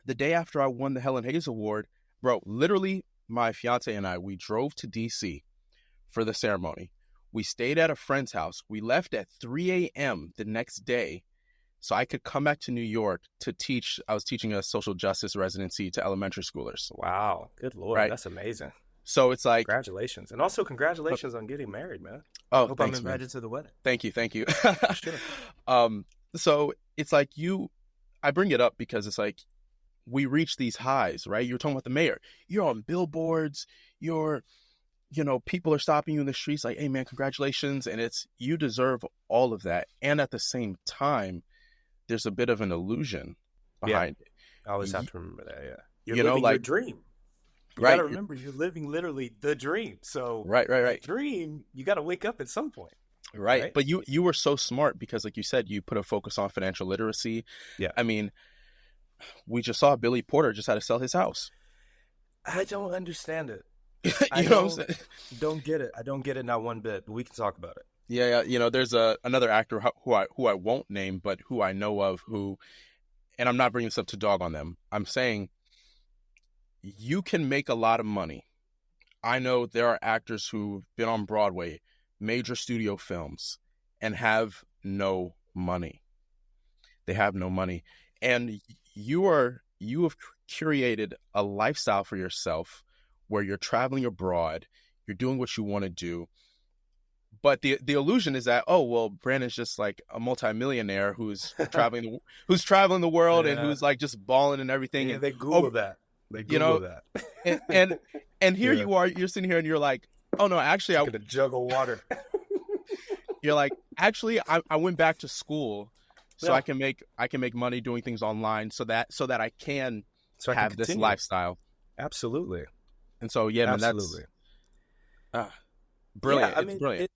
The day after I won the Helen Hayes Award, bro, literally my fiance and I, we drove to DC for the ceremony. We stayed at a friend's house. We left at 3 a.m. the next day so I could come back to New York to teach. I was teaching a social justice residency to elementary schoolers, Wow. Good Lord. right? That's amazing. So it's like, Congratulations. And also congratulations on getting married, man. oh, Hope I'm thanks, man. invited to the wedding. Thank you, thank you. For sure. um, so it's like I bring it up because it's like we reach these highs, right? You're talking about the mayor. You're on billboards. People are stopping you in the streets like, hey, man, congratulations. And it's, you deserve all of that. And at the same time, there's a bit of an illusion Yeah. behind it. I always have to remember that. Yeah. You're You know, living your like, dream. You right, got to remember you're living literally the dream. So right. dream, you got to wake up at some point. Right. Right. But you were so smart because, like you said, you put a focus on financial literacy. Yeah. I mean, we just saw Billy Porter just had to sell his house. I don't understand it. You know what I'm saying? Don't get it. I don't get it not one bit, but we can talk about it. Yeah. There's another actor who I won't name, but who I know of who, and I'm not bringing this up to dog on them. I'm saying you can make a lot of money. I know there are actors who've been on Broadway, major studio films, and have no money. They have no money. And you have curated a lifestyle for yourself where you're traveling abroad, you're doing what you want to do. But the illusion is that, oh, well, Brandon's just like a multimillionaire who's traveling the world and Yeah. who's like just balling and everything. Yeah, And they Google that. They Google that. and here Yeah. you are, you're sitting here and you're like, oh no, actually, Look at a jug of water. you're like, actually, I went back to school so Yeah. I can make money doing things online so that I can So I can have this continue. lifestyle. Absolutely. And so, yeah, man, that's Absolutely. brilliant. Yeah, I It's mean, brilliant.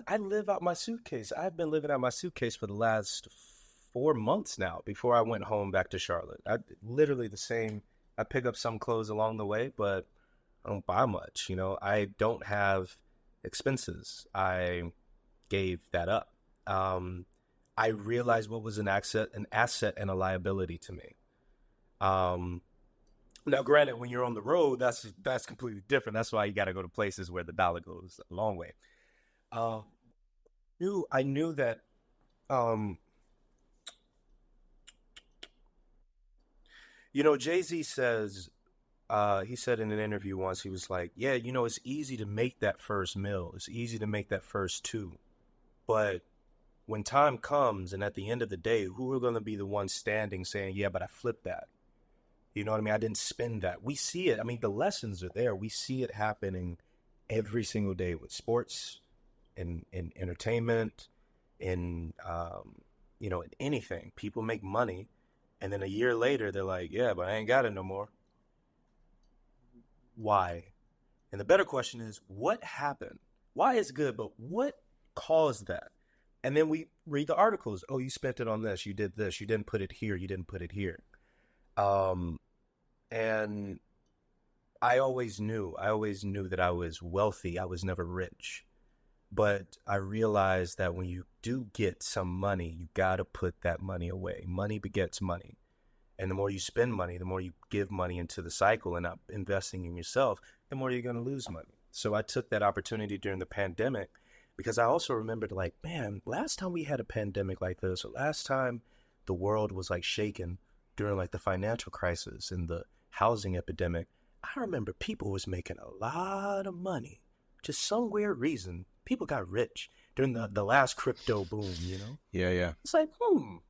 I live out my suitcase. I've been living out my suitcase for the last 4 months now before I went home back to Charlotte. I literally the same. I pick up some clothes along the way, but I don't buy much. I don't have expenses. I gave that up. I realized what was an asset and a liability to me. Now, granted, when you're on the road, that's completely different. That's why you got to go to places where the dollar goes a long way. Uh, I knew that. Um, Jay-Z says. He said in an interview once, he was like, "Yeah, it's easy to make that first mill. It's easy to make that first two, but when time comes, and at the end of the day, who are going to be the ones standing saying, 'Yeah, but I flipped that.'" You know what I mean? I didn't spend that. We see it. I mean, the lessons are there. We see it happening every single day with sports, in entertainment, in anything. People make money, and then a year later, they're like, "Yeah, but I ain't got it no more." Why? And the better question is, what happened? Why is good, but what caused that? And then we read the articles. Oh, you spent it on this. You did this. You didn't put it here. You didn't put it here. And I always knew that I was wealthy. I was never rich. But I realized that when you do get some money, you got to put that money away. Money begets money. And the more you spend money, the more you give money into the cycle and not investing in yourself, the more you're going to lose money. So I took that opportunity during the pandemic because I also remembered, like, man, last time we had a pandemic like this, or last time the world was like shaken during like the financial crisis and the housing epidemic, I remember people was making a lot of money. Just some weird reason, people got rich during the last crypto boom, Yeah. It's like,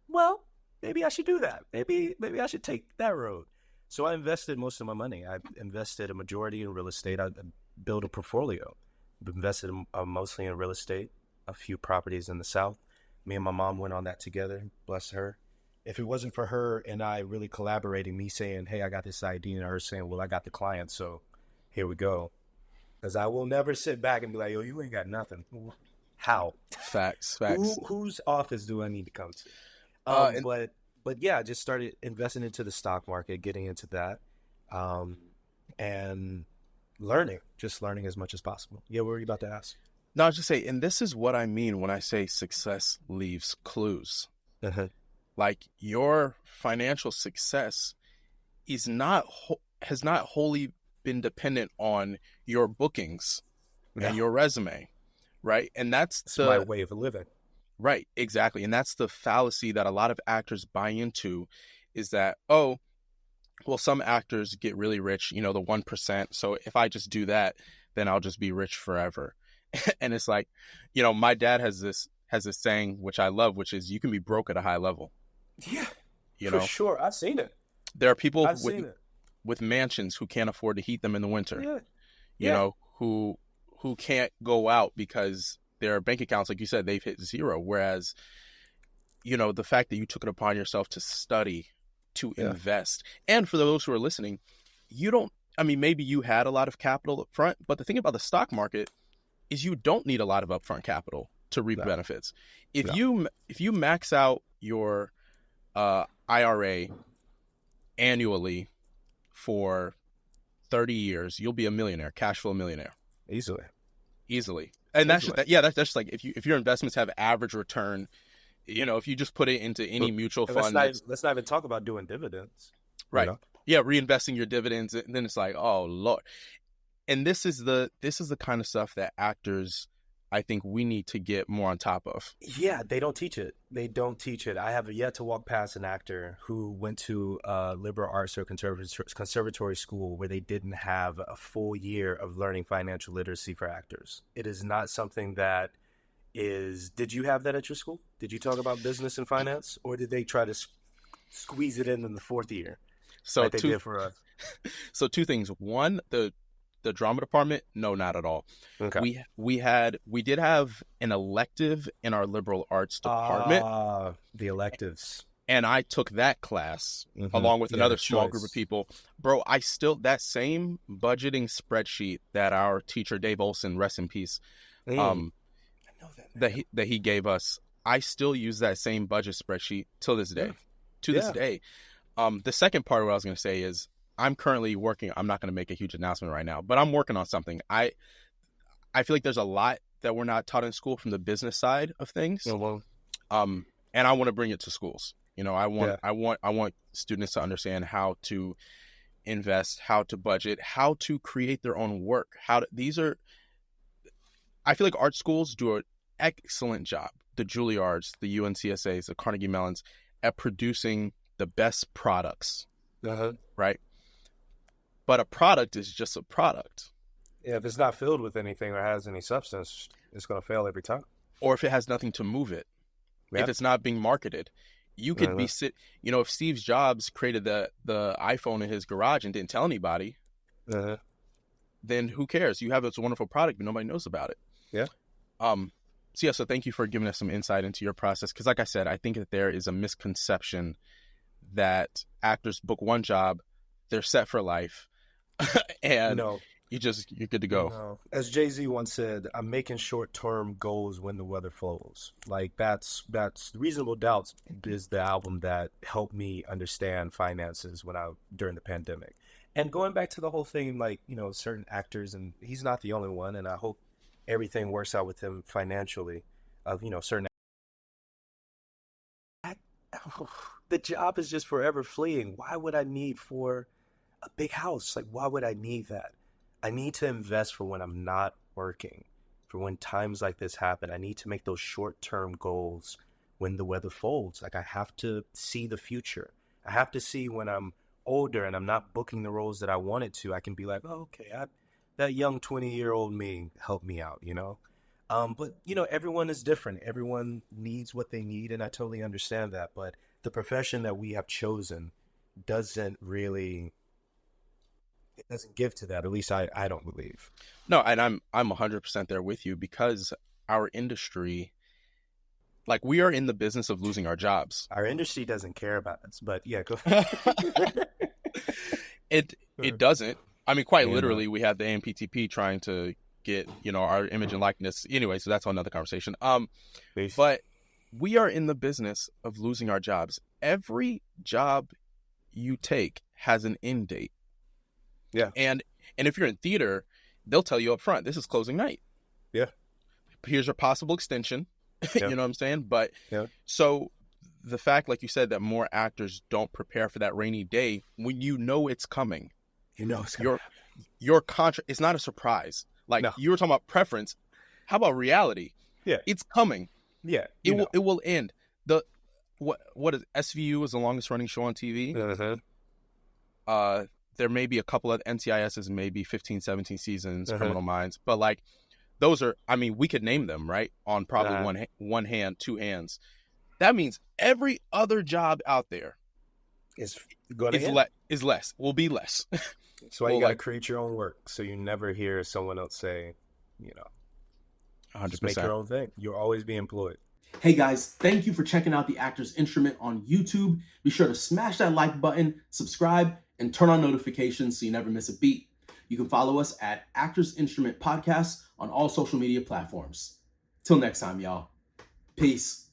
well, maybe I should do that. Maybe I should take that road. So I invested most of my money. I invested a majority in real estate. I built a portfolio. Invested mostly in real estate, a few properties in the South. Me and my mom went on that together. Bless her. If it wasn't for her and I really collaborating, me saying, "Hey, I got this idea," and her saying, "Well, I got the client, so here we go." Because I will never sit back and be like, "Yo, you ain't got nothing." How? Facts. Whose office do I need to come to? And But yeah, I just started investing into the stock market, getting into that, and learning as much as possible. Yeah, what were you about to ask? no, I was just say, and this is what I mean when I say success leaves clues. Uh-huh. Like your financial success is not has not wholly been dependent on your bookings No, and your resume, right? And that's it's my the way of living. right, exactly. And that's the fallacy that a lot of actors buy into is that, oh, well, some actors get really rich, the 1%. So if I just do that, then I'll just be rich forever. And it's like, my dad has this saying which I love, which is you can be broke at a high level. Yeah, You for know, sure. I've seen it. there are people I've with seen it. mansions who can't afford to heat them in the winter, Yeah, yeah, who can't go out because their bank accounts, like you said, they've hit zero. Whereas, the fact that you took it upon yourself to study, to yeah. invest, and for those who are listening, you don't, I mean, maybe you had a lot of capital up front, but the thing about the stock market is you don't need a lot of upfront capital to reap No, benefits. If no. you max out your IRA annually for 30 years, you'll be a millionaire, cash flow millionaire Easily, easily. And that's just easily. that. Yeah, that's just like if your investments have average return, if you just put it into any But mutual let's fund not that's let's not even talk about doing dividends. You right. know. Yeah, reinvesting your dividends, and then it's like, oh Lord. And this is the kind of stuff that actors, I think we need to get more on top of. Yeah, they don't teach it. They don't teach it. I have yet to walk past an actor who went to liberal arts or conservatory school where they didn't have a full year of learning financial literacy for actors. It is not something that is. Did you have that at your school? Did you talk about business and finance, or did they try to squeeze it in the fourth year So like they two did for us? so two things. One, the drama department, no, not at all. Okay. We did have an elective in our liberal arts department, The electives. and I took that class along with Yeah, the another small group of choice. people. Bro, I still that same budgeting spreadsheet that our teacher Dave Olson, rest in peace, Mm, um, I know that that man. he gave us. I still use that same budget spreadsheet till this Yeah, day. To this yeah. day. The second part of what I was going to say is I'm currently working. I'm not going to make a huge announcement right now, but I'm working on something. I feel like there's a lot that we're not taught in school from the business side of Yeah, things. well, And I want to bring it to schools. yeah. I want students to understand how to invest, how to budget, how to create their own work. These are. I feel like art schools do an excellent job. The Juilliards, the UNCSA's, the Carnegie Mellons at producing the best products, Uh-huh. right? But a product is just a product. Yeah, if it's not filled with anything or has any substance, it's gonna fail every time. Or if it has nothing to move it, Yeah. if it's not being marketed, you could Uh-huh. be if Steve Jobs created the iPhone in his garage and didn't tell anybody, Uh-huh. then who cares? You have this wonderful product, but nobody knows about it. Yeah. Um, so yeah, so thank you for giving us some insight into your process. Because like I said, I think that there is a misconception that actors book one job, they're set for life, You and know, you're good to you go. know, as Jay-Z once said, I'm making short-term goals when the weather flows. Like that's Reasonable Doubts is the album that helped me understand finances during the pandemic. And going back to the whole thing, like, certain actors, and he's not the only one, and I hope everything works out with him financially. Of, certain I, the job is just forever fleeing. Why would I need for a big house? Like, why would I need that? I need to invest for when I'm not working, for when times like this happen. I need to make those short term goals when the weather folds. Like, I have to see the future. I have to see when I'm older and I'm not booking the roles that I wanted to. I can be like, oh, okay, that young 20-year-old me helped me out. But everyone is different. Everyone needs what they need, and I totally understand that. But the profession that we have chosen doesn't really, it doesn't give to that. At least I don't believe. No, and I'm 100% there with you because our industry, like we are in the business of losing our jobs. Our industry doesn't care about us. But yeah, go. It doesn't. I mean, quite You know, literally, we have the AMPTP trying to get our image and likeness. Anyway, so that's another conversation. please. But we are in the business of losing our jobs. Every job you take has an end date, Yeah, and if you're in theater, they'll tell you up front, this is closing night. yeah, Here's your possible extension. yeah, You know what I'm saying? But yeah. so the fact, like you said, that more actors don't prepare for that rainy day when you know it's coming. You know it's gonna Your happen. your contract, it's not a surprise. Like No. you were talking about preference. How about reality? Yeah. It's coming. Yeah. It You will know. it will end. The what is SVU is the longest running show on TV. Uh-huh. Uh there may be a couple of NCISs, maybe 15, 17 seasons, Uh-huh. Criminal Minds, but like those are, I mean, we could name them, right? On probably Uh-huh. one hand, two hands. That means every other job out there It's gonna end. is less, will be less. That's why you Well, got to like create your own work, so you never hear someone else say, you know, just make 100%. your own thing. You'll always be employed. Hey guys, thank you for checking out The Actor's Instrument on YouTube. Be sure to smash that like button, subscribe, and turn on notifications so you never miss a beat. You can follow us at Actors Instrument Podcast on all social media platforms. Till next time, y'all. Peace.